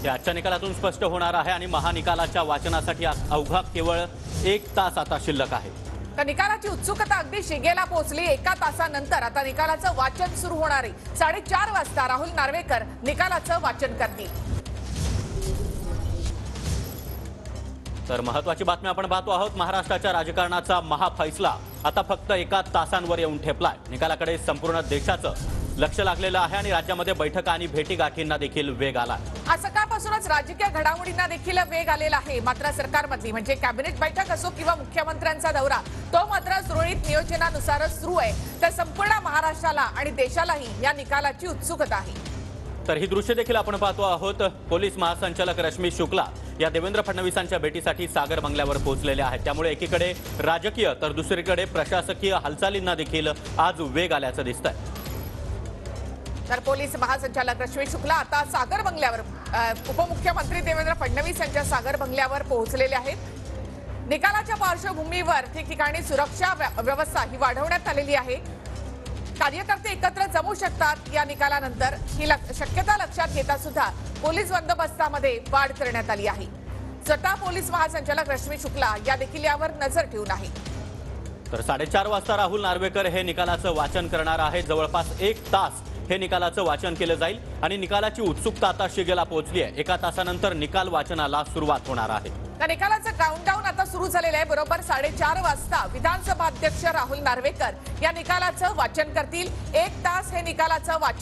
या आजच्या निकालातून स्पष्ट होणार आहे आणि महानिकालाच्या वाचनासाठी अवघा केवळ 1 तास आता शिल्लक आहे। तर निकालाची उत्सुकता अगदी शिगेला पोहोचली। 1 तासानंतर आता निकालाचं वाचन सुरू होणार आहे। 4:30 वाजता राहुल नार्वेकर निकालाचं वाचन करतील। तर महत्त्वाची बातमी आपण पाहतो आहोत। महाराष्ट्राच्या राजकारणाचा महाफैसला आता फक्त 1 तासांवर येऊन ठेपलाय। निकालाकडे संपूर्ण देशाचं लक्ष लागलेलं आहे आणि राज्यामध्ये बैठका आणि भेटीगाठींना देखील वेग आला। आज सकाळपासूनच राजकीय घडामोडींना देखील वेग आलेला आहे। मात्र सरकारमधली म्हणजे कॅबिनेट बैठक असो किंवा मुख्यमंत्र्यांचा दौरा तो मात्र सुरळीत नियोजनानुसारच सुरू आहे। तर संपूर्ण महाराष्ट्राला आणि देशालाही या निकालाची उत्सुकता आहे। तर ही दृश्य देखील आपण पाहतो आहोत। पोलीस महासंचालक रश्मी शुक्ला या देवेंद्र फडणवीसांच्या भेटीसाठी सागर बंगल्यावर पोहोचलेले आहेत। त्यामुळे एकीकडे राजकीय तर दुसरीकडे प्रशासकीय हालचालींना देखील आज वेग आल्याचं दिसतंय। तर पोलीस महासंचालक रश्मी शुक्ला आता सागर बंगल्यावर उपमुख्यमंत्री देवेंद्र फडणवीस यांच्या सागर बंगल्यावर पोहोचलेले आहेत। निकालाच्या पार्श्वभूमीवर ठिकठिकाणी सुरक्षा व्यवस्था ही वाढवण्यात आलेली आहे। कार्यकर्ते एकत्र जमू शकतात। या निकालानंतर ही शक्यता लक्षात घेता सुद्धा पोलीस बंदोबस्तामध्ये वाढ करण्यात आली आहे। स्वतः पोलीस महासंचालक रश्मी शुक्ला या देखील यावर नजर ठेवून आहे। तर 4:30 वाजता राहुल नार्वेकर हे निकालाचं वाचन करणार आहे। जवळपास 1 तास हे निकालाचं वाचन केलं जाईल आणि निकालाची उत्सुकता आता शिगेला पोहोचली आहे। 1 तासानंतर निकाल वाचनाला सुरुवात होणार आहे। तर निकालाचं काउंटडाऊन आता सुरू झालेलं आहे। बरोबर 4:30 वाजता विधानसभा अध्यक्ष राहुल नार्वेकर या निकालाचं वाचन करतील। 1 तास हे निकालाचं वाचन